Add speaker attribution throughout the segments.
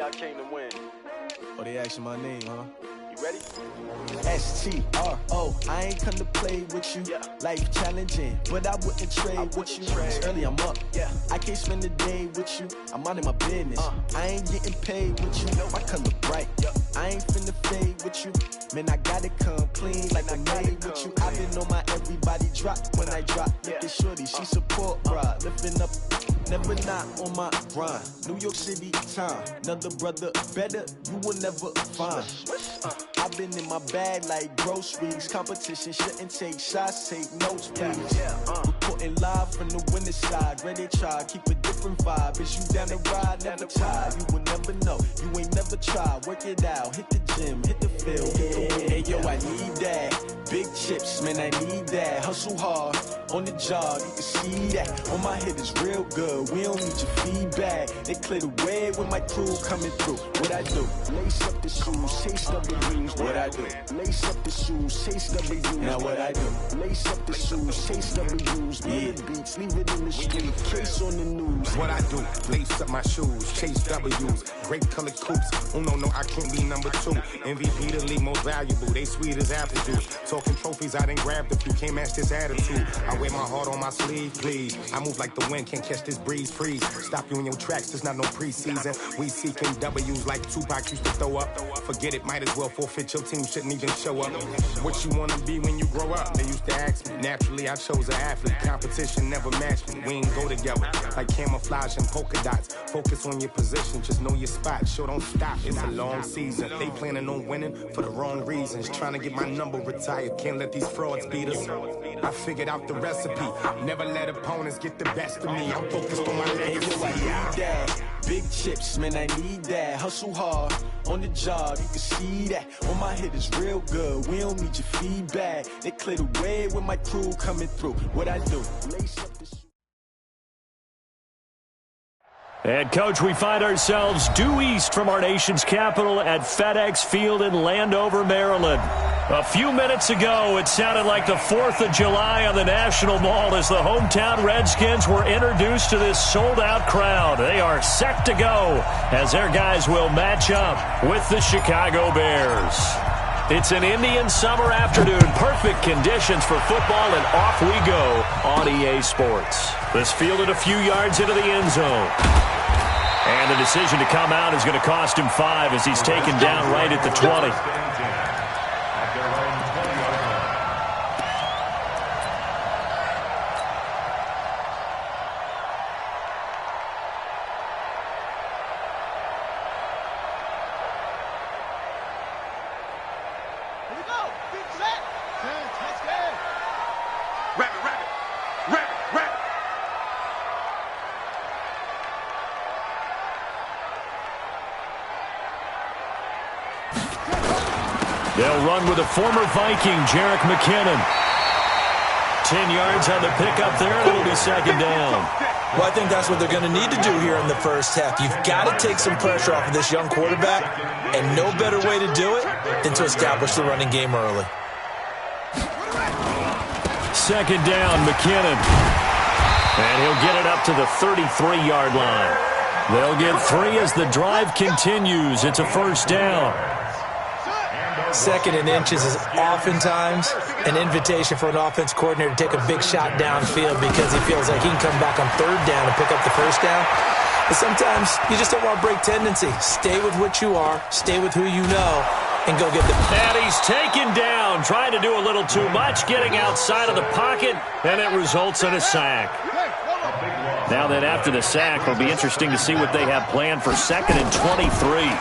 Speaker 1: I came to win.
Speaker 2: Oh, they asking my name, huh?
Speaker 1: You ready?
Speaker 2: S-T-R-O, I ain't come to play with you.
Speaker 1: Yeah.
Speaker 2: Life challenging, but I wouldn't trade with you. It's early, I'm up.
Speaker 1: Yeah.
Speaker 2: I can't spend the day with you. I'm minding my business. I ain't getting paid with you. My color bright. I ain't finna fade with you. Man, I gotta come clean like I'm made with you. I've been on my everybody drop when I drop. Look at shorty, she support, bruh. Lifting up, never not on my grind. New York City time, another brother better, you will never find. I've been in my bag like groceries. Competition shouldn't take shots, take notes, please. Reporting live from the winning side. Ready to try, keep a different vibe. Is you down the ride, never tired. You will never know, you ain't never tried. Work it out, hit the gym, hit the field, hit the win. Hey yo, I need that. Big chips, man, I need that. Hustle hard, on the job, you can see that. On my head is real good, we don't need your feedback. They clear the way with my crew coming through. What I do? Lace up the shoes, chase W's. What I do? Lace up the shoes, chase W's. Now what I do? Lace up the shoes, chase W's. Million beats, leave it in the street, case on the news.
Speaker 3: What I do? Lace up my shoes, chase W's. Great colored coops. Oh no, I can't be number 2. MVP the league most valuable. They sweet as apple juice. Talking trophies, I didn't grab the few. Can't match this attitude. I wear my heart on my sleeve, please. I move like the wind, can't catch this breeze, freeze. Stop you in your tracks, there's not no preseason. We seeking W's like Tupac used to throw up. Forget it, might as well forfeit. Your team shouldn't even show up. What you wanna be when you grow up? They used to ask me. Naturally, I chose an athlete. Competition never matched me. We ain't go together like camouflage and polka dots. Focus on your position, just know your spot. Sure, don't stop. It's a long season. They planning on winning for the wrong reasons. Trying to get my number retired. Can't let these frauds beat us. I figured out the recipe. Never let opponents get the best of me. I'm focused on my legacy.
Speaker 2: I need that. Big chips, man, I need that. Hustle hard, on the job, you can see that. On my head is real good, we don't need your feedback. They clear the way with my crew coming through. What I do? Lace up the shoes.
Speaker 4: And, Coach, we find ourselves due east from our nation's capital at FedEx Field in Landover, Maryland. A few minutes ago, it sounded like the 4th of July on the National Mall as the hometown Redskins were introduced to this sold-out crowd. They are set to go as their guys will match up with the Chicago Bears. It's an Indian summer afternoon. Perfect conditions for football, and off we go on EA Sports. This fielded a few yards into the end zone. And the decision to come out is going to cost him 5 as he's taken down right at the 20. They'll run with a former Viking, Jerick McKinnon. 10 yards on the pickup there, and it'll be second down.
Speaker 5: Well, I think that's what they're going to need to do here in the first half. You've got to take some pressure off of this young quarterback, and no better way to do it than to establish the running game early.
Speaker 4: Second down, McKinnon. And he'll get it up to the 33-yard line. They'll get 3 as the drive continues. It's a first down.
Speaker 5: Second and inches is oftentimes an invitation for an offense coordinator to take a big shot downfield because he feels like he can come back on third down and pick up the first down. But sometimes you just don't want to break tendency. Stay with what you are, stay with who you know, and go get the...
Speaker 4: And he's taken down, trying to do a little too much, getting outside of the pocket, and it results in a sack. Now then, after the sack, it'll be interesting to see what they have planned for 2nd and 23.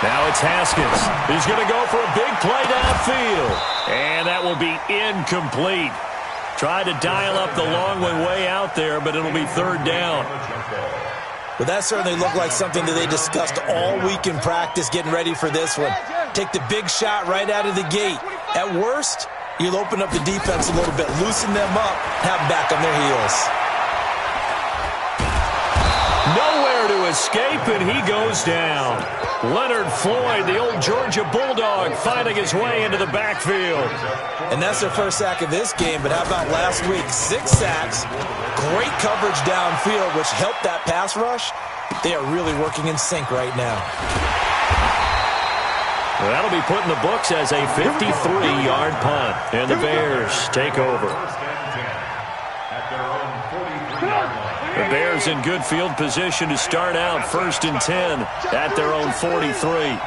Speaker 4: Now it's Haskins. He's going to go for a big play downfield. And that will be incomplete. Tried to dial up the long way out there, but it'll be third down.
Speaker 5: Well, that certainly looked like something that they discussed all week in practice getting ready for this one. Take the big shot right out of the gate. At worst, you'll open up the defense a little bit, loosen them up, have them back on their heels.
Speaker 4: Nowhere to escape, and he goes down. Leonard Floyd, the old Georgia Bulldog, finding his way into the backfield.
Speaker 5: And that's their first sack of this game, but how about last week? 6 sacks, great coverage downfield, which helped that pass rush. They are really working in sync right now.
Speaker 4: That'll be put in the books as a 53-yard punt, and the Bears take over. The Bears in good field position to start out 1st and 10 at their own 43.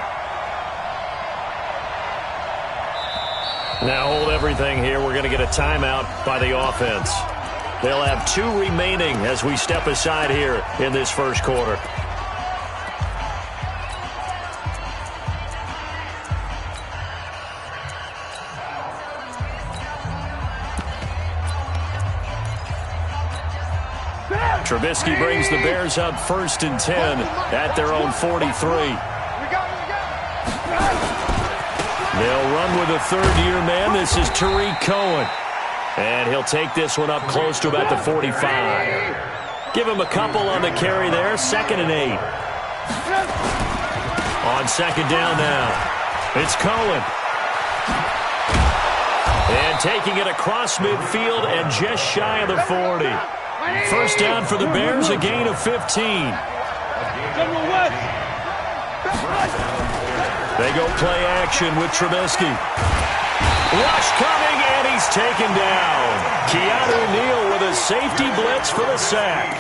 Speaker 4: Now hold everything here. We're going to get a timeout by the offense. They'll have 2 remaining as we step aside here in this first quarter. Trubisky brings the Bears up 1st and 10 at their own 43. They'll run with a third-year man. This is Tariq Cohen. And he'll take this one up close to about the 45. Give him a couple on the carry there. 2nd and 8. On 2nd down now, it's Cohen. And taking it across midfield and just shy of the 40. First down for the Bears, a gain of 15. They go play action with Trubisky. Rush coming, and he's taken down. Keanu Neal with a safety blitz for the sack.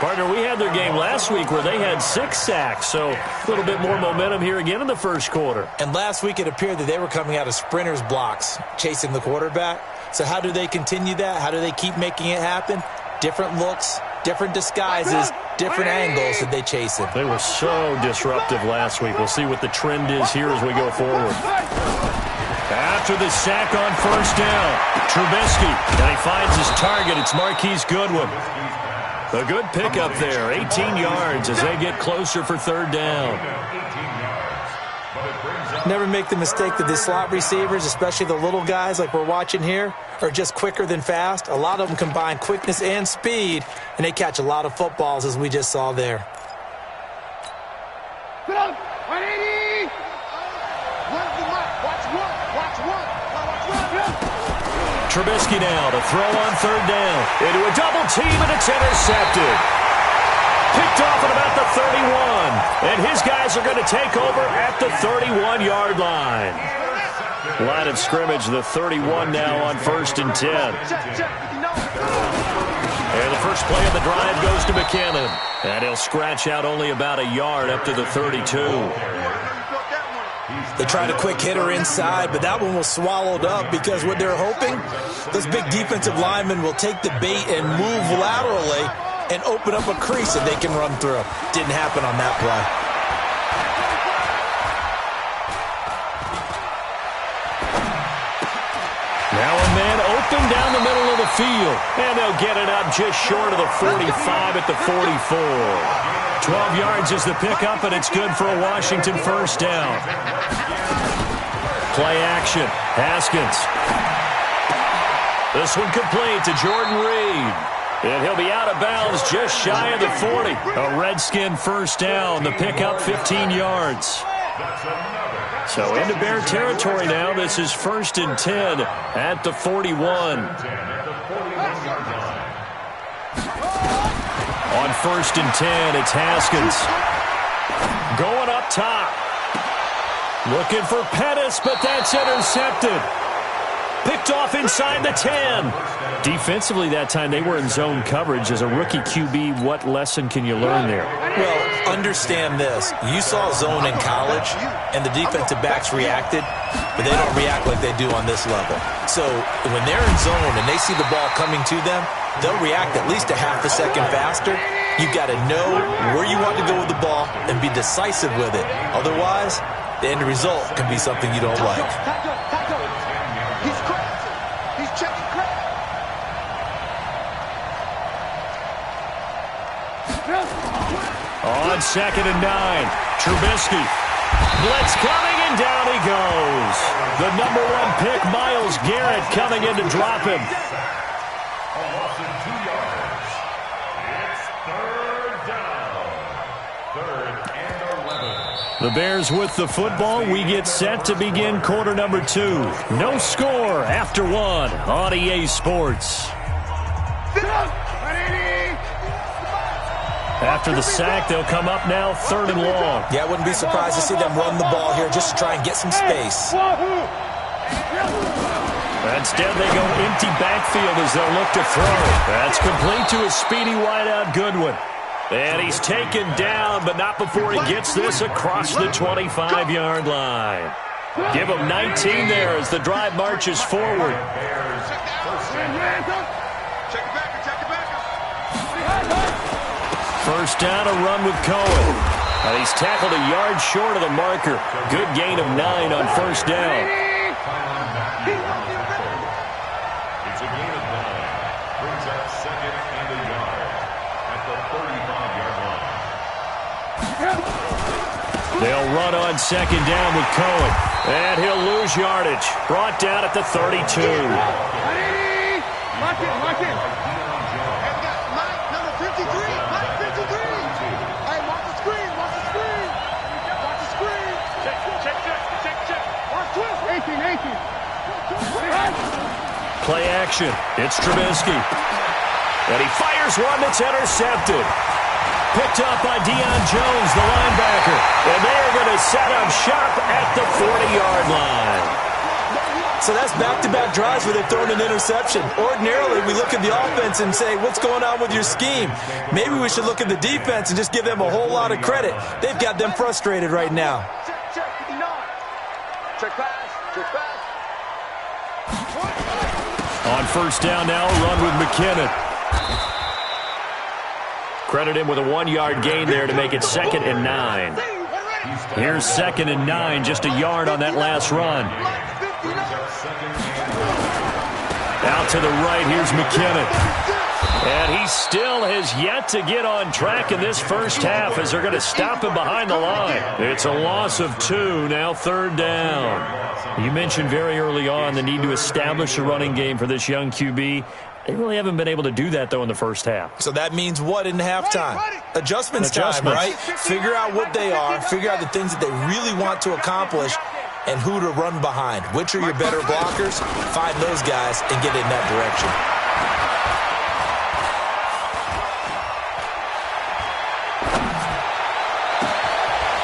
Speaker 4: Partner, we had their game last week where they had 6 sacks, so a little bit more momentum here again in the first quarter.
Speaker 5: And last week it appeared that they were coming out of sprinters blocks, chasing the quarterback. So how do they continue that? How do they keep making it happen? Different looks, different disguises, different angles that they chase it.
Speaker 4: They were so disruptive last week. We'll see what the trend is here as we go forward. After the sack on first down, Trubisky, and he finds his target. It's Marquise Goodwin. A good pickup there, 18 yards as they get closer for 3rd down.
Speaker 5: Never make the mistake that the slot receivers, especially the little guys like we're watching here, are just quicker than fast. A lot of them combine quickness and speed, and they catch a lot of footballs, as we just saw there.
Speaker 4: Trubisky now to throw on 3rd down. Into a double team, and it's intercepted. Picked off at about the 31. And his guys are going to take over at the 31-yard line. Line of scrimmage, the 31 now on 1st and 10. And the first play of the drive goes to McKinnon. And he'll scratch out only about a yard up to the 32.
Speaker 5: They tried a quick hitter inside, but that one was swallowed up because what they're hoping, those big defensive linemen will take the bait and move laterally and open up a crease that they can run through. Didn't happen on that play.
Speaker 4: Now a man open down the middle of the field, and they'll get it up just short of the 45 at the 44. 12 yards is the pickup, and it's good for a Washington first down. Play action, Haskins. This one complete to Jordan Reed. And he'll be out of bounds just shy of the 40. A Redskin first down, the pickup 15 yards. So into Bear territory now. This is 1st and 10 at the 41. On 1st and 10, it's Haskins. Going up top. Looking for Pettis, but that's intercepted. Picked off inside the 10. Defensively that time, they were in zone coverage. As a rookie QB, what lesson can you learn there?
Speaker 5: Well, understand this. You saw zone in college, and the defensive backs reacted, but they don't react like they do on this level. So when they're in zone and they see the ball coming to them, they'll react at least a half a second faster. You've got to know where you want to go with the ball and be decisive with it. Otherwise, the end result can be something you don't like.
Speaker 4: On 2nd and 9, Trubisky. Blitz coming, and down he goes. The number 1 pick, Myles Garrett, coming in to drop him. The Bears with the football. We get set to begin quarter number 2. No score after 1 on EA Sports. After the sack, they'll come up now 3rd and long.
Speaker 5: Yeah, I wouldn't be surprised to see them run the ball here just to try and get some space.
Speaker 4: Instead, they go empty backfield as they'll look to throw. That's complete to a speedy wideout Goodwin. And he's taken down, but not before he gets this across the 25-yard line. Give him 19 there as the drive marches forward. First down, a run with Cohen. And he's tackled a yard short of the marker. Good gain of 9 on first down.
Speaker 1: It's a gain of 9. Brings up 2nd and a yard at the 35-yard line.
Speaker 4: They'll run on 2nd down with Cohen. And he'll lose yardage. Brought down at the 32.
Speaker 6: Lock in. Number 53. Mike 53. Hey, watch the screen. Watch the screen. Check. Watch 18.
Speaker 4: Play action. It's Trubisky. And he fires one that's intercepted. Picked up by Deion Jones, the linebacker. And they are going to set up shop at the 40-yard line.
Speaker 5: So that's back-to-back drives where they've thrown an interception. Ordinarily, we look at the offense and say, what's going on with your scheme? Maybe we should look at the defense and just give them a whole lot of credit. They've got them frustrated right now.
Speaker 6: Check pass.
Speaker 4: On first down now, a run with McKinnon. Credit him with a 1-yard gain there to make it 2nd and 9. Here's 2nd and 9, just a yard on that last run. Out to the right, here's McKinnon. And he still has yet to get on track in this first half as they're going to stop him behind the line. It's a loss of 2, now 3rd down. You mentioned very early on the need to establish a running game for this young QB. They really haven't been able to do that, though, in the first half.
Speaker 5: So that means what in halftime? Adjustments time, right? Figure out what they are, figure out the things that they really want to accomplish, and who to run behind. Which are your better blockers? Find those guys and get in that direction.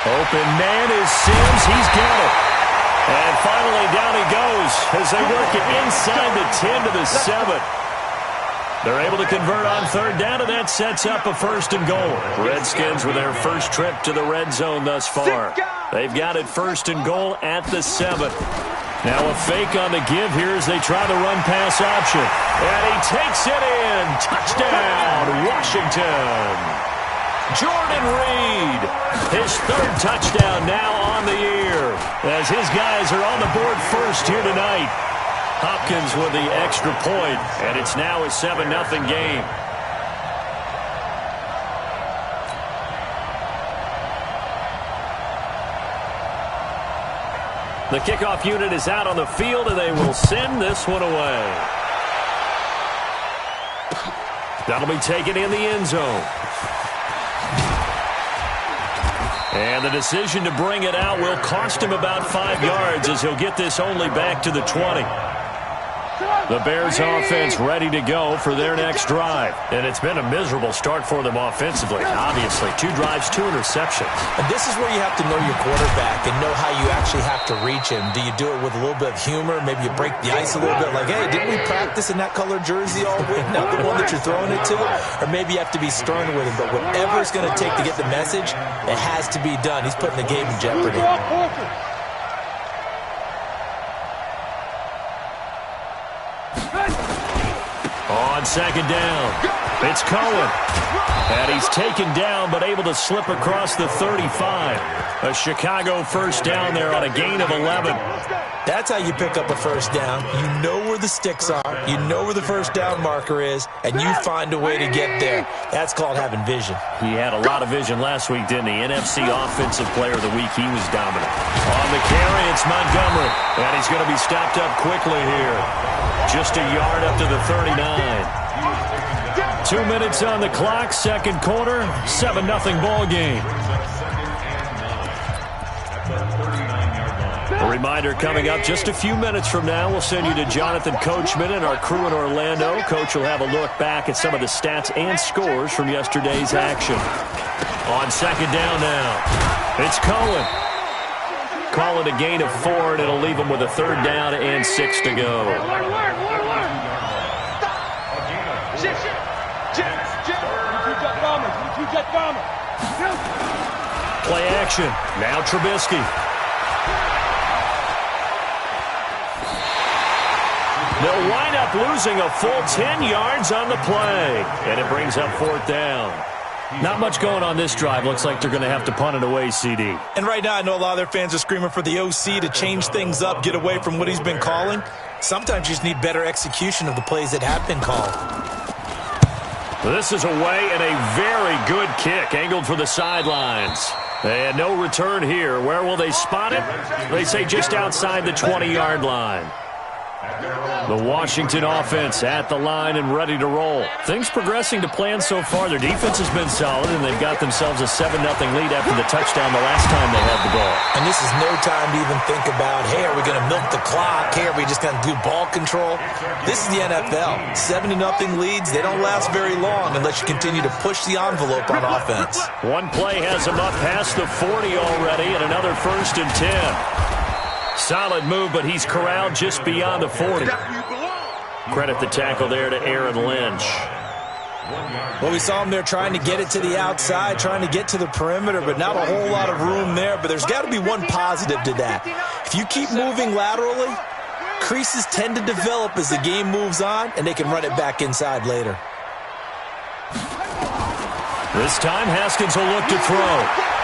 Speaker 4: Open man is Sims. He's got it. And finally down he goes as they work it inside the 10 to the 7. They're able to convert on 3rd down, and that sets up a 1st and goal. Redskins with their first trip to the red zone thus far. They've got it 1st and goal at the 7. Now a fake on the give here as they try the run-pass option. And he takes it in. Touchdown, Washington. Jordan Reed, his 3rd touchdown now on the year as his guys are on the board first here tonight. Hopkins with the extra point, and it's now a 7-0 game. The kickoff unit is out on the field, and they will send this one away. That'll be taken in the end zone. And the decision to bring it out will cost him about 5 yards as he'll get this only back to the 20. The Bears offense ready to go for their next drive. And it's been a miserable start for them offensively, obviously. 2 drives, 2 interceptions.
Speaker 5: And this is where you have to know your quarterback and know how you actually have to reach him. Do you do it with a little bit of humor? Maybe you break the ice a little bit like, hey, didn't we practice in that colored jersey all week? Not the one that you're throwing it to. Or maybe you have to be stern with him. But whatever it's going to take to get the message, it has to be done. He's putting the game in jeopardy.
Speaker 4: On 2nd down, it's Cohen. And he's taken down but able to slip across the 35. A Chicago first down there on a gain of 11.
Speaker 5: That's how you pick up a first down. You know where the sticks are. You know where the first down marker is, and you find a way to get there. That's called having vision.
Speaker 4: He had a lot of vision last week, didn't he? NFC Offensive Player of the Week. He was dominant. On the carry, it's Montgomery. And he's going to be stopped up quickly here. Just a yard up to the 39. 2 minutes on the clock, 2nd quarter, 7-0 ball game. A reminder coming up just a few minutes from now, we'll send you to Jonathan Coachman and our crew in Orlando. Coach will have a look back at some of the stats and scores from yesterday's action. On second down now, it's Cohen. Call it a gain of 4, and it'll leave them with a third down and 6 to go. Play action. Now Trubisky. They'll wind up losing a full 10 yards on the play, and it brings up fourth down. Not much going on this drive. Looks like they're going to have to punt it away, CD.
Speaker 5: And right now, I know a lot of their fans are screaming for the OC to change things up, get away from what he's been calling. Sometimes you just need better execution of the plays that have been called.
Speaker 4: This is away and a very good kick, angled for the sidelines. And no return here. Where will they spot it? They say just outside the 20-yard line. The Washington offense at the line and ready to roll. Things progressing to plan so far. Their defense has been solid, and they've got themselves a 7-0 lead after the touchdown the last time they had the ball.
Speaker 5: And this is no time to even think about, hey, are we going to milk the clock? Hey, are we just going to do ball control? This is the NFL. 7-0 leads, they don't last very long unless you continue to push the envelope on offense.
Speaker 4: One play has them up past the 40 already, and another 1st and 10. Solid move, but he's corralled just beyond the 40. Credit the tackle there to Aaron Lynch.
Speaker 5: Well, we saw him there trying to get it to the outside, trying to get to the perimeter, but not a whole lot of room there. But there's got to be one positive to that. If you keep moving laterally, creases tend to develop as the game moves on, and they can run it back inside later.
Speaker 4: This time, Haskins will look to throw.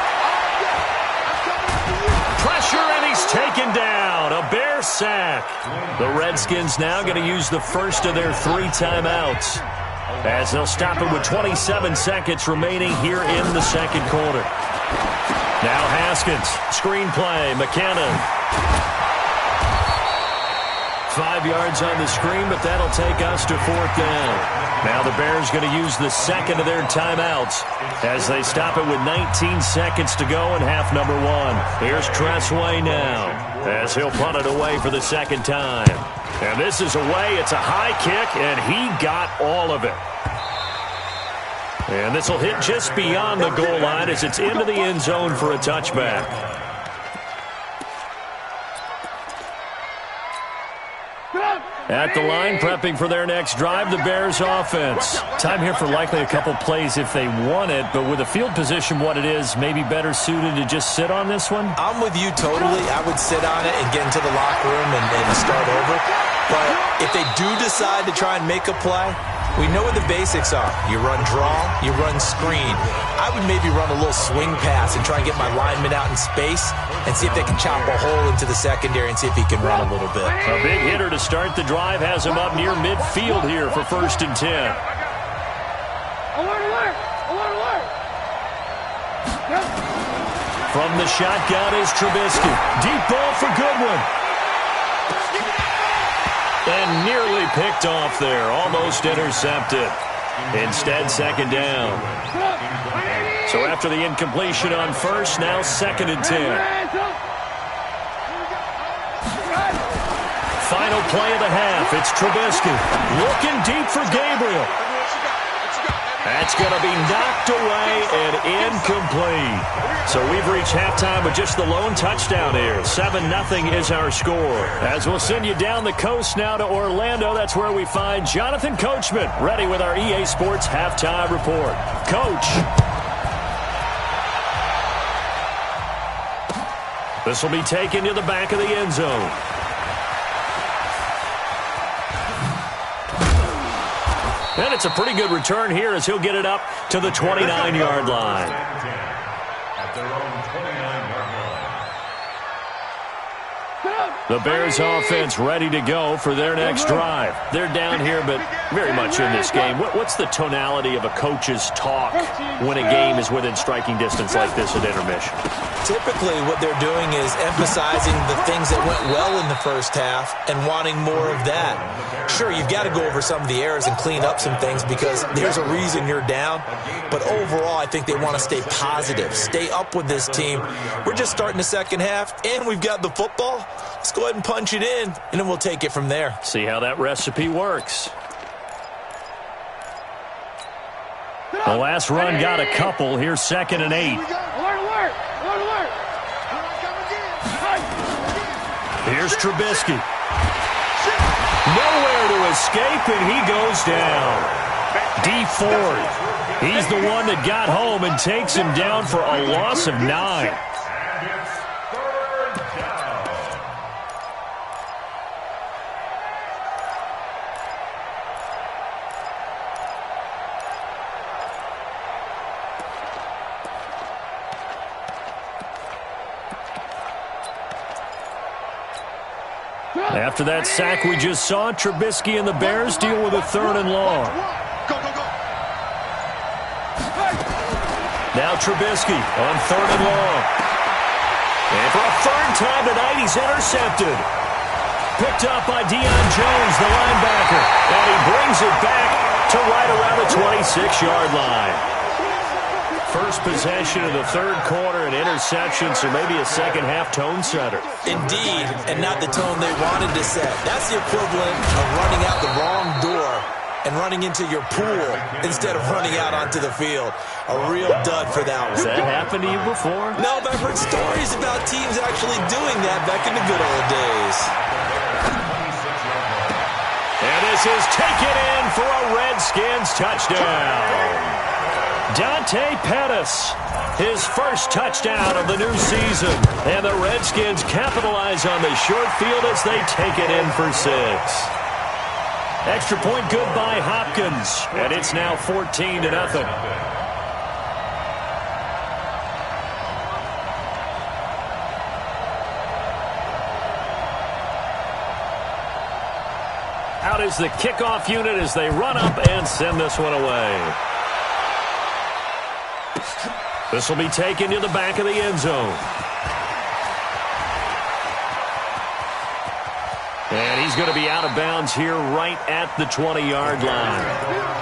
Speaker 4: Pressure, and he's taken down. A Bear sack. The Redskins now going to use the first of their 3 timeouts, as they'll stop it with 27 seconds remaining here in the second quarter. Now Haskins, screen play, McKinnon. 5 yards on the screen, but that'll take us to 4th down. Now the Bears going to use the second of their timeouts as they stop it with 19 seconds to go in half number 1. Here's Tressway now as he'll punt it away for the second time. And this is away. It's a high kick, and he got all of it. And this will hit just beyond the goal line as it's into the end zone for a touchback. At the line, prepping for their next drive, the Bears offense. Time here for likely a couple plays if they want it, but with the field position what it is, maybe better suited to just sit on this one?
Speaker 5: I'm with you totally. I would sit on it and get into the locker room and start over. But if they do decide to try and make a play, we know what the basics are. You run draw, you run screen. I would maybe run a little swing pass and try and get my lineman out in space and see if they can chop a hole into the secondary and see if he can run a little bit.
Speaker 4: A big hitter to start the drive has him up near midfield here for 1st and 10. From the shotgun is Trubisky. Deep ball for Goodwin. And nearly picked off there. Almost intercepted. Instead, second down. So after the incompletion on first, now 2nd and 10. Final play of the half. It's Trubisky. Looking deep for Gabriel. That's going to be knocked away and incomplete. So we've reached halftime with just the lone touchdown here. 7-0 is our score. As we'll send you down the coast now to Orlando, that's where we find Jonathan Coachman, ready with our EA Sports halftime report. Coach. This will be taken to the back of the end zone. And it's a pretty good return here as he'll get it up to the 29-yard line.
Speaker 1: At their own 29-yard line.
Speaker 4: The Bears offense ready to go for their next drive. They're down here, but very much in this game. What's the tonality of a coach's talk when a game is within striking distance like this at intermission?
Speaker 5: Typically, what they're doing is emphasizing the things that went well in the first half and wanting more of that. Sure, you've got to go over some of the errors and clean up some things because there's a reason you're down. But overall, I think they want to stay positive, stay up with this team. We're just starting the second half, and we've got the football. Let's go ahead and punch it in, and then we'll take it from there.
Speaker 4: See how that recipe works. The last run got a couple. Here's 2nd and 8.
Speaker 6: Alert, alert! Alert, alert!
Speaker 4: Here's Trubisky. Nowhere to escape, and he goes down. D Ford. He's the one that got home and takes him down for a loss of 9. After that sack we just saw, Trubisky and the Bears deal with a 3rd and long.
Speaker 6: Go, go, go!
Speaker 4: Now Trubisky on 3rd and long. And for a 3rd time tonight, he's intercepted. Picked up by Deion Jones, the linebacker. And he brings it back to right around the 26-yard line. First possession of the 3rd quarter, an interception, so maybe a second-half tone setter.
Speaker 5: Indeed, and not the tone they wanted to set. That's the equivalent of running out the wrong door and running into your pool instead of running out onto the field. A real dud for that one.
Speaker 4: Has that happened to you before?
Speaker 5: No, but I've heard stories about teams actually doing that back in the good old days.
Speaker 4: And this is taken in for a Redskins touchdown. Dante Pettis, his first touchdown of the new season. And the Redskins capitalize on the short field as they take it in for 6. Extra point good by Hopkins. And it's now 14-0. Out is the kickoff unit as they run up and send this one away. This will be taken to the back of the end zone. And he's going to be out of bounds here right at the 20-yard line.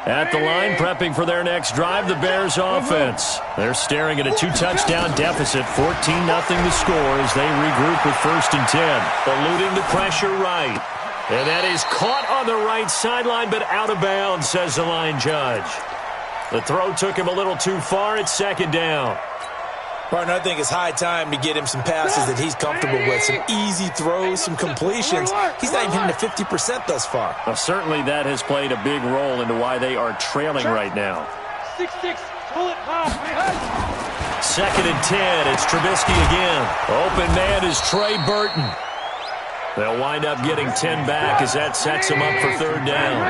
Speaker 4: At the line, prepping for their next drive, the Bears offense. They're staring at a 2-touchdown deficit, 14-0 the score as they regroup with 1st and 10. Eluding the pressure right. And that is caught on the right sideline, but out of bounds, says the line judge. The throw took him a little too far. It's 2nd down.
Speaker 5: Partner, I think it's high time to get him some passes that he's comfortable with. Some easy throws, some completions. He's not even hitting the 50% thus far.
Speaker 4: Well, certainly that has played a big role into why they are trailing right now.
Speaker 6: 6-6, pull it high.
Speaker 4: 2nd and 10. It's Trubisky again. Open man is Trey Burton. They'll wind up getting 10 back as that sets them up for 3rd down.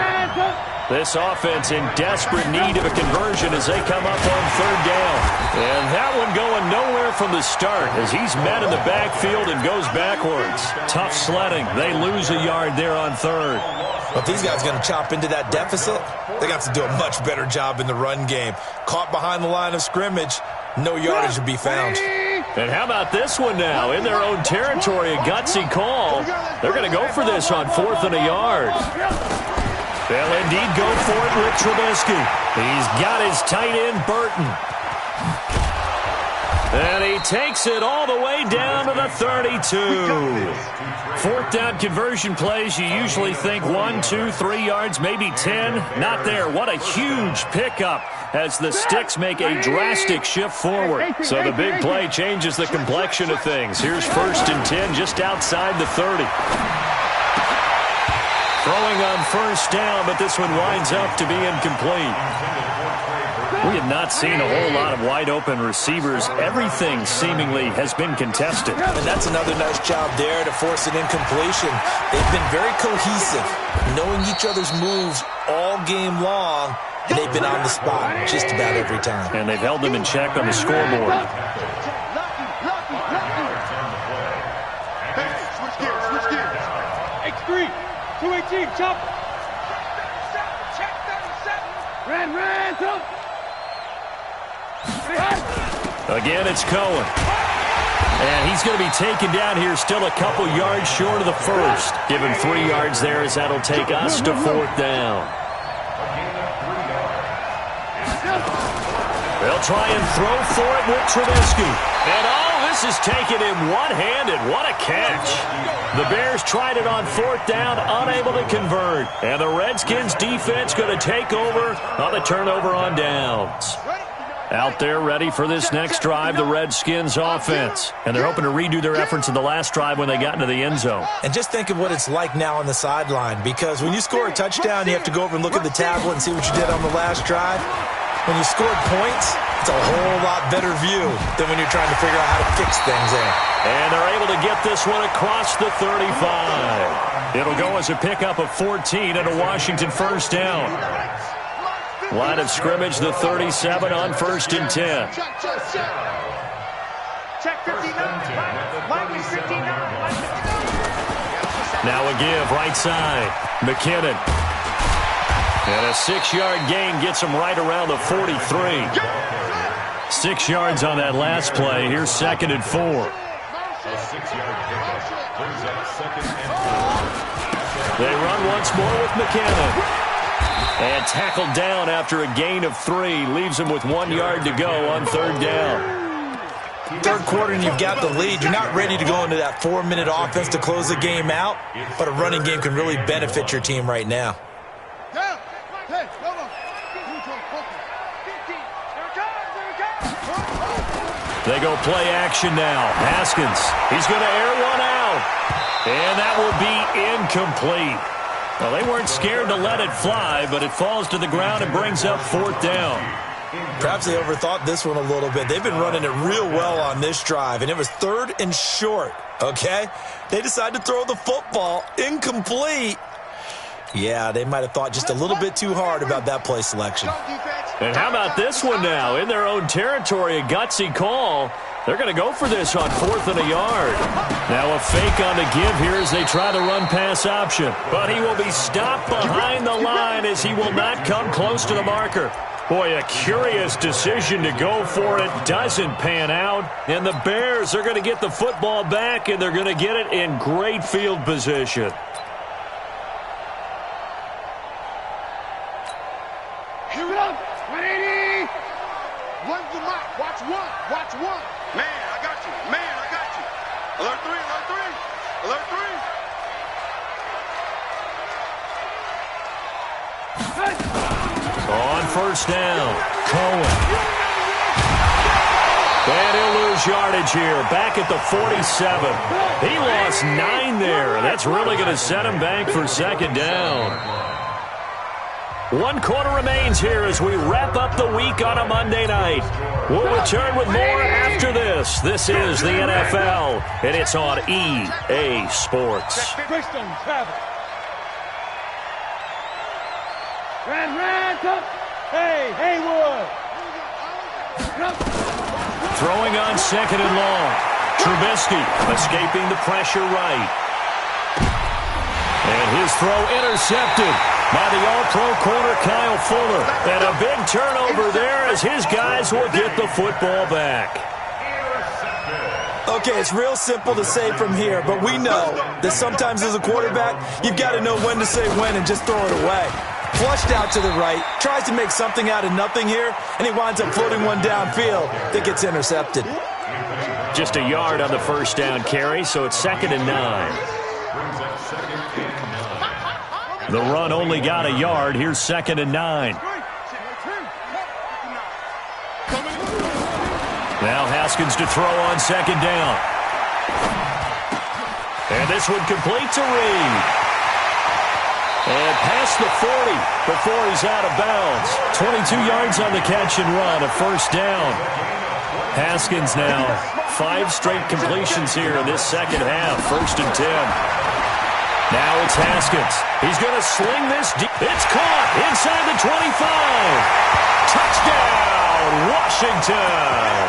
Speaker 4: This offense in desperate need of a conversion as they come up on 3rd down. And that one going nowhere from the start as he's met in the backfield and goes backwards. Tough sledding. They lose a yard there on 3rd.
Speaker 5: But these guys going to chop into that deficit? They got to do a much better job in the run game. Caught behind the line of scrimmage, no yardage to be found.
Speaker 4: And how about this one now? In their own territory, a gutsy call. They're going to go for this on 4th and a yard. They'll indeed go for it with Trubisky. He's got his tight end, Burton. And he takes it all the way down to the 32. 4th down conversion plays, you usually think 1, 2, 3 yards, maybe 10. Not there. What a huge pickup as the sticks make a drastic shift forward. So the big play changes the complexion of things. Here's 1st and 10 just outside the 30. Throwing on 1st down, but this one winds up to be incomplete. We have not seen a whole lot of wide-open receivers. Everything seemingly has been contested.
Speaker 5: And that's another nice job there to force an incompletion. They've been very cohesive, knowing each other's moves all game long, and they've been on the spot just about every time.
Speaker 4: And they've held them in check on the scoreboard.
Speaker 6: Switch gears. X3, 218, chop. Check 37. Ran, throw.
Speaker 4: Again, it's Cohen. And he's going to be taken down here still a couple yards short of the first. Give him 3 yards there as that'll take us to 4th down. They'll try and throw for it with Trubisky. And this is taken in one-handed. What a catch. The Bears tried it on 4th down, unable to convert. And the Redskins defense going to take over on the turnover on downs. Out there ready for this next drive, the Redskins offense. And they're hoping to redo their efforts in the last drive when they got into the end zone.
Speaker 5: And just think of what it's like now on the sideline, because when you score a touchdown, you have to go over and look at the tablet and see what you did on the last drive. When you scored points, it's a whole lot better view than when you're trying to figure out how to fix things there.
Speaker 4: And they're able to get this one across the 35. It'll go as a pickup of 14 and a Washington first down. Line of scrimmage, the 37 on 1st and 10.
Speaker 6: Check 59. Line 59.
Speaker 4: Now a give, right side. McKinnon. And a 6-yard gain gets him right around the 43. 6 yards on that last play. Here's 2nd and 4.
Speaker 1: A 6-yard pickup brings up 2nd and 4.
Speaker 4: They run once more with McKinnon. And tackled down after a gain of 3. Leaves him with 1 yard to go on 3rd down.
Speaker 5: Third quarter and you've got the lead. You're not ready to go into that 4-minute offense to close the game out, but a running game can really benefit your team right now.
Speaker 4: They go play action now. Haskins, he's going to air one out. And that will be incomplete. Well, they weren't scared to let it fly, but it falls to the ground and brings up 4th down.
Speaker 5: Perhaps they overthought this one a little bit. They've been running it real well on this drive, and it was 3rd and short, okay? They decided to throw the football incomplete. Yeah, they might have thought just a little bit too hard about that play selection.
Speaker 4: And how about this one now? In their own territory, a gutsy call. They're going to go for this on 4th and a yard. Now a fake on the give here as they try to run pass option. But he will be stopped behind the line as he will not come close to the marker. Boy, a curious decision to go for it. Doesn't pan out. And the Bears are going to get the football back, and they're going to get it in great field position.
Speaker 6: Here it up. 180. Run the mark. Watch one. Watch one. Man, I got you. Alert 3.
Speaker 4: On 1st down, Cohen. And he'll lose yardage here. Back at the 47. He lost 9 there. That's really going to set him back for 2nd down. 1 quarter remains here as we wrap up the week on a Monday night. We'll return with more after this. This is the NFL, and it's on EA Sports.
Speaker 6: Brixton, travel. Ran, come. Hey, Haywood.
Speaker 4: Throwing on 2nd and long. Trubisky escaping the pressure right. And his throw intercepted by the all-pro corner Kyle Fuller. And a big turnover there as his guys will get the football back.
Speaker 5: Okay, it's real simple to say from here, but we know that sometimes as a quarterback, you've got to know when to say when and just throw it away. Flushed out to the right, tries to make something out of nothing here, and he winds up floating one downfield that gets intercepted.
Speaker 4: Just a yard on the 1st down carry, so it's 2nd and 9. The run only got a yard. Here's 2nd and 9. Now Haskins to throw on 2nd down. And this one complete to Reed. And past the 40 before he's out of bounds. 22 yards on the catch and run, a 1st down. Haskins now 5 straight completions here in this 2nd half. 1st and 10. Now it's Haskins. He's going to sling this deep. It's caught inside the 25. Touchdown, Washington.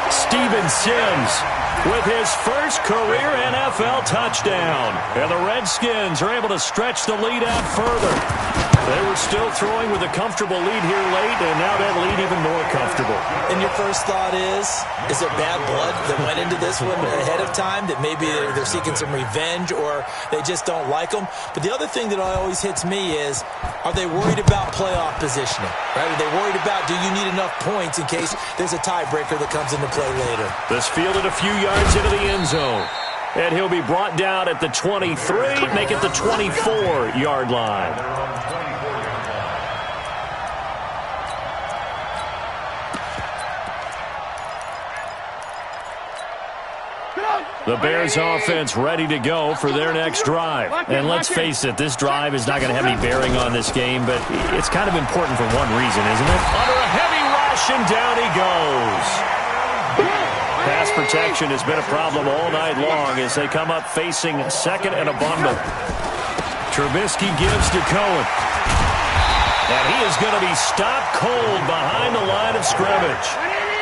Speaker 4: Steven Sims with his first career NFL touchdown. And the Redskins are able to stretch the lead out further. They were still throwing with a comfortable lead here late, and now that lead even more comfortable.
Speaker 5: And your first thought is it bad blood that went into this one ahead of time, that maybe they're seeking some revenge or they just don't like them? But the other thing that always hits me is, are they worried about playoff positioning? Right? Are they worried about, do you need enough points in case there's a tiebreaker that comes into play later?
Speaker 4: This fielded a few yards into the end zone. And he'll be brought down at the 23, make it the 24-yard line. The Bears offense ready to go for their next drive. And let's face it, this drive is not going to have any bearing on this game, but it's kind of important for one reason, isn't it? Under a heavy rush, and down he goes. Pass protection has been a problem all night long as they come up facing second and a bundle. Trubisky gives to Cohen. And he is going to be stopped cold behind the line of scrimmage.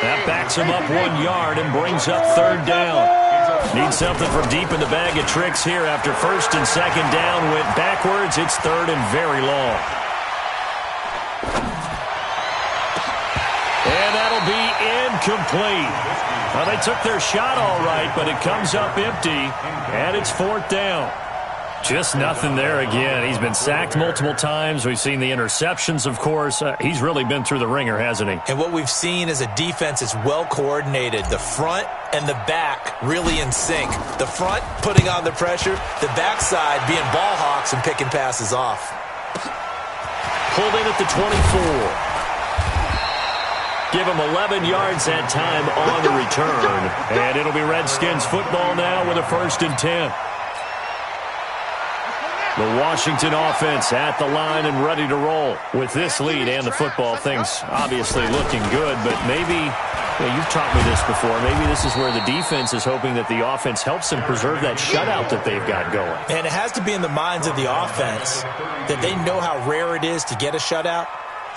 Speaker 4: That backs him up 1 yard and brings up third down. Need something from deep in the bag of tricks here after first and second down went backwards. It's third and very long. And that'll be incomplete. Well, they took their shot all right, but it comes up empty, and it's fourth down. Just nothing there again. He's been sacked multiple times. We've seen the interceptions, of course. He's really been through the ringer, hasn't he?
Speaker 5: And what we've seen is a defense that's well coordinated. The front and the back really in sync. The front putting on the pressure, the backside being ball hawks and picking passes off.
Speaker 4: Pulled in at the 24. Give him 11 yards that time on the return. And it'll be Redskins football now with a 1st and 10. The Washington offense at the line and ready to roll. With this lead and the football, things obviously looking good, but maybe, you've taught me this before, maybe this is where the defense is hoping that the offense helps them preserve that shutout that they've got going.
Speaker 5: And it has to be in the minds of the offense that they know how rare it is to get a shutout.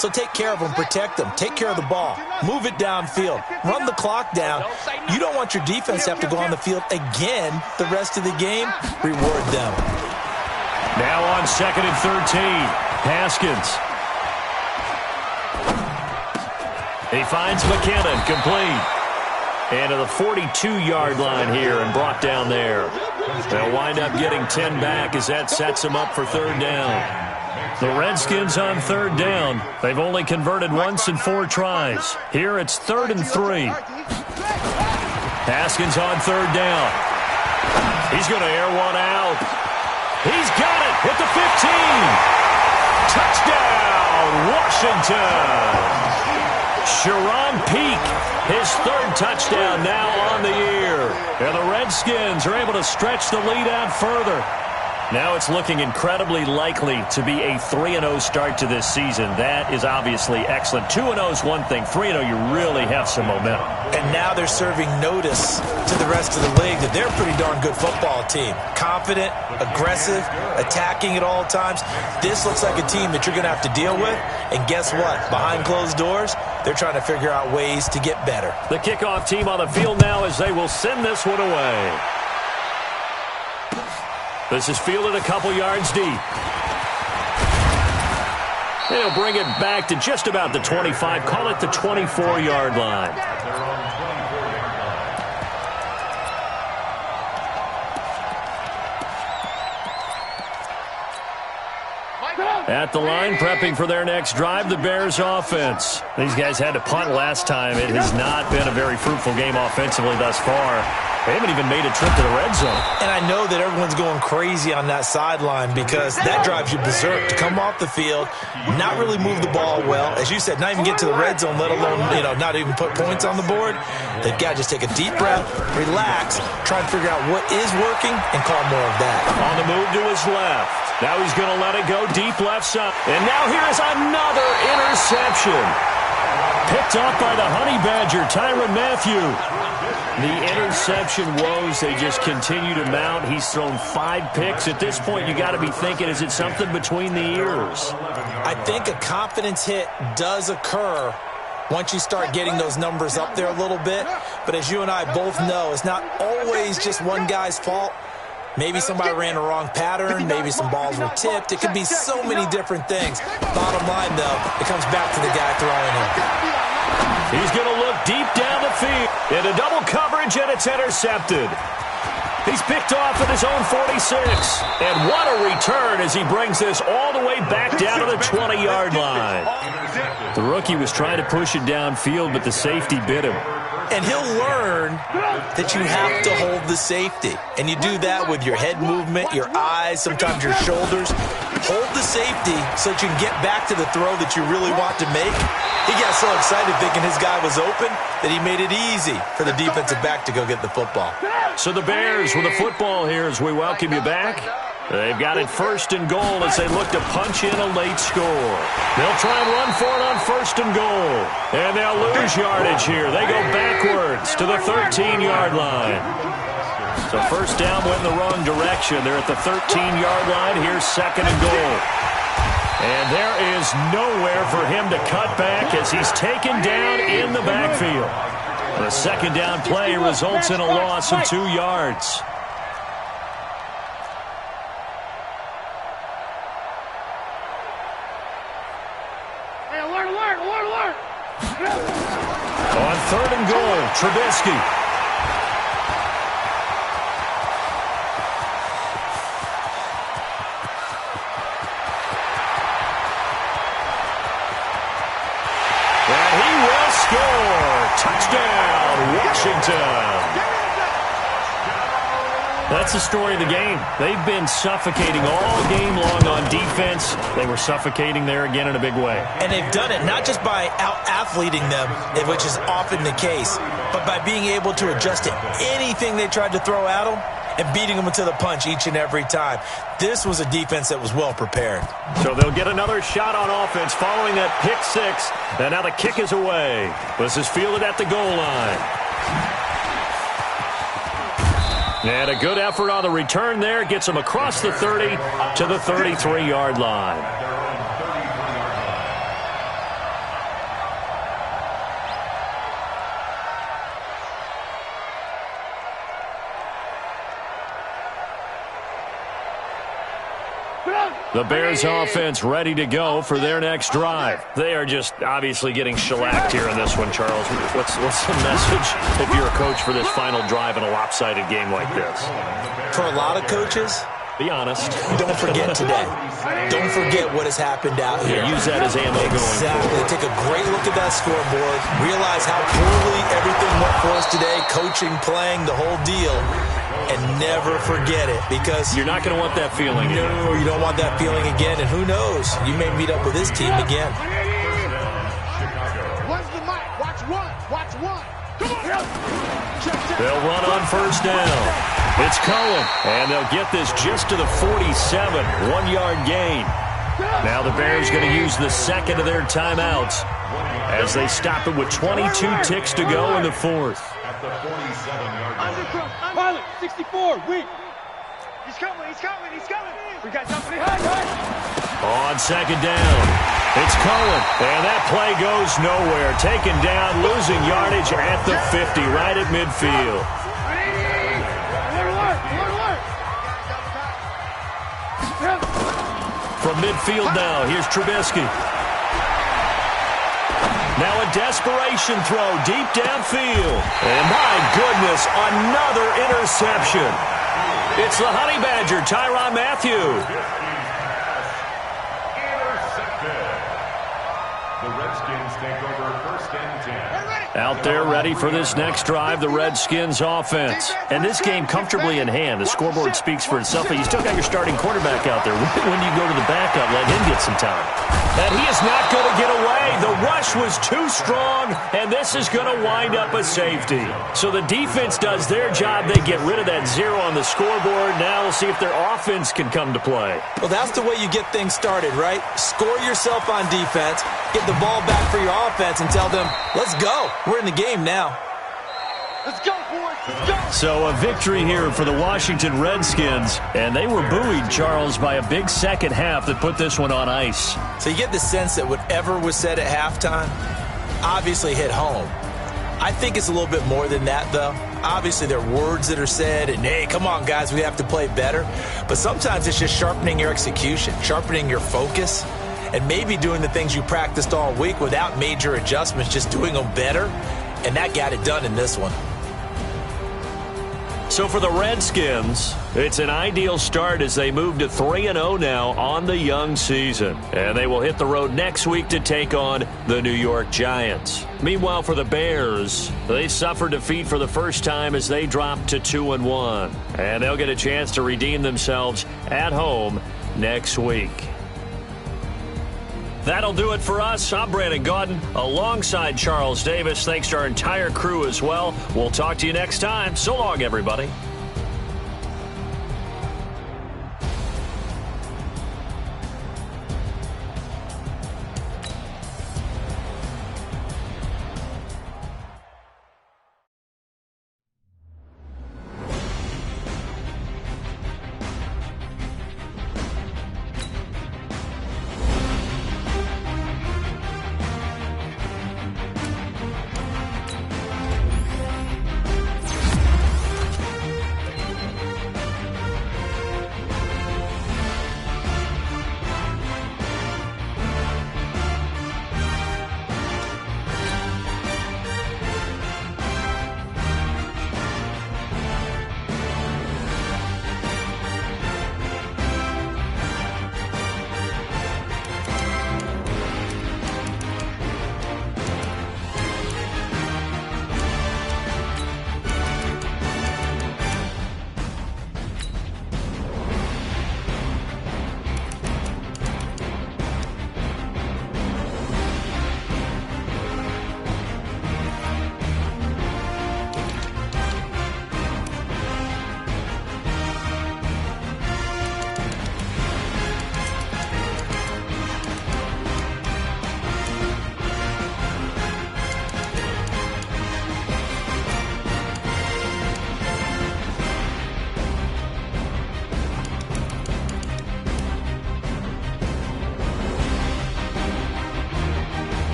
Speaker 5: So take care of them, protect them, take care of the ball, move it downfield, run the clock down. You don't want your defense to have to go on the field again the rest of the game. Reward them.
Speaker 4: Now on 2nd and 13, Haskins. He finds McKinnon, complete. And to the 42-yard line here and brought down there. They'll wind up getting 10 back as that sets them up for third down. The Redskins on third down. They've only converted once in 4 tries. Here it's 3rd and 3. Haskins on third down. He's going to air one out. He's got it at the 15. Touchdown, Washington. Sharon Peak, his 3rd touchdown now on the year. And the Redskins are able to stretch the lead out further. Now it's looking incredibly likely to be a 3-0 start to this season. That is obviously excellent. 2-0 is one thing. 3-0, you really have some momentum.
Speaker 5: And now they're serving notice to the rest of the league that they're a pretty darn good football team. Confident, aggressive, attacking at all times. This looks like a team that you're going to have to deal with. And guess what? Behind closed doors, they're trying to figure out ways to get better.
Speaker 4: The kickoff team on the field now as they will send this one away. This is fielded a couple yards deep. They'll bring it back to just about the 25. Call it the 24-yard line. At the line, prepping for their next drive, the Bears offense. These guys had to punt last time. It has not been a very fruitful game offensively thus far. They haven't even made a trip to the red zone.
Speaker 5: And I know that everyone's going crazy on that sideline because that drives you berserk to come off the field, not really move the ball well. As you said, not even get to the red zone, let alone, not even put points on the board. They've got to just take a deep breath, relax, try and figure out what is working and call more of that.
Speaker 4: On the move to his left. Now he's going to let it go deep left side. And now here is another interception. Picked off by the Honey Badger, Tyrann Mathieu. The interception woes, they just continue to mount. He's thrown 5 picks. At this point, you got to be thinking, is it something between the ears?
Speaker 5: I think a confidence hit does occur once you start getting those numbers up there a little bit. But as you and I both know, it's not always just one guy's fault. Maybe somebody ran a wrong pattern. Maybe some balls were tipped. It could be so many different things. Bottom line, though, it comes back to the guy throwing it.
Speaker 4: He's going to look deep down the field. Into double coverage, and it's intercepted. He's picked off at his own 46. And what a return as he brings this all the way back down to the 20-yard line. The rookie was trying to push it downfield, but the safety bit him.
Speaker 5: And he'll learn that you have to hold the safety. And you do that with your head movement, your eyes, sometimes your shoulders. Hold the safety so that you can get back to the throw that you really want to make. He got so excited thinking his guy was open that he made it easy for the defensive back to go get the football.
Speaker 4: So the Bears with the football here as we welcome you back. They've got it 1st and goal as they look to punch in a late score. They'll try and run for it on 1st and goal. And they'll lose yardage here. They go backwards to the 13-yard line. So 1st down went in the wrong direction. They're at the 13-yard line. Here's 2nd and goal. And there is nowhere for him to cut back as he's taken down in the backfield. The 2nd down play results in a loss of 2 yards. On 3rd and goal, Trubisky. And he will score. Touchdown, Washington. That's the story of the game. They've been suffocating all game long on defense. They were suffocating there again in a big way.
Speaker 5: And they've done it not just by out-athleting them, which is often the case, but by being able to adjust to anything they tried to throw at them and beating them to the punch each and every time. This was a defense that was well prepared.
Speaker 4: So they'll get another shot on offense following that pick 6. And now the kick is away. This is fielded at the goal line. And a good effort on the return there. Gets him across the 30 to the 33-yard line. The Bears offense ready to go for their next drive. They are just obviously getting shellacked here in this one, Charles. What's the message if you're a coach for this final drive in a lopsided game like this?
Speaker 5: For a lot of coaches,
Speaker 4: be honest.
Speaker 5: Don't forget today. Don't forget what has happened out here.
Speaker 4: Yeah, use that as ammo going forward.
Speaker 5: Exactly. Take a great look at that scoreboard. Realize how poorly everything went for us today. Coaching, playing, the whole deal. And never forget it, because
Speaker 4: you're not going to want that feeling again.
Speaker 5: No, you don't want that feeling again. And who knows? You may meet up with this team again.
Speaker 6: What's the mic? Watch one. Watch one. Come on.
Speaker 4: They'll run on 1st down. It's Cohen, and they'll get this just to the 47. 1-yard gain. Now the Bears going to use the 2nd of their timeouts as they stop it with 22 ticks to go in the 4th.
Speaker 1: At the 47-yard line.
Speaker 6: Pilot, 64, weak. He's coming, he's coming, he's coming. We got something behind us.
Speaker 4: On 2nd down, it's Cohen, and that play goes nowhere. Taken down, losing yardage at the 50, right at midfield. From midfield now, here's Trubisky. Now a desperation throw deep downfield. And my goodness, another interception. It's the Honey Badger, Tyrann Mathieu.
Speaker 1: Intercepted. The Redskins take over 1st and 10.
Speaker 4: Out there ready for this next drive, the Redskins offense. And this game comfortably in hand. The scoreboard speaks for itself, but you still got your starting quarterback out there. When you go to the backup, let him get some time. And he is not going to get away. The rush was too strong, and this is going to wind up a safety. So the defense does their job. They get rid of that 0 on the scoreboard. Now we'll see if their offense can come to play.
Speaker 5: Well, that's the way you get things started, right? Score yourself on defense, get the ball back for your offense and tell them, let's go. We're in the game now.
Speaker 6: Let's go, boys. Let's go.
Speaker 4: So a victory here for the Washington Redskins, and they were buoyed, Charles, by a big second half that put this one on ice.
Speaker 5: So you get the sense that whatever was said at halftime obviously hit home. I think it's a little bit more than that, though. Obviously, there are words that are said, and, hey, come on, guys, we have to play better. But sometimes it's just sharpening your execution, sharpening your focus, and maybe doing the things you practiced all week without major adjustments, just doing them better, and that got it done in this one.
Speaker 4: So for the Redskins, it's an ideal start as they move to 3-0 now on the young season. And they will hit the road next week to take on the New York Giants. Meanwhile, for the Bears, they suffered defeat for the first time as they dropped to 2-1. And they'll get a chance to redeem themselves at home next week. That'll do it for us. I'm Brandon Gaudin alongside Charles Davis. Thanks to our entire crew as well. We'll talk to you next time. So long, everybody.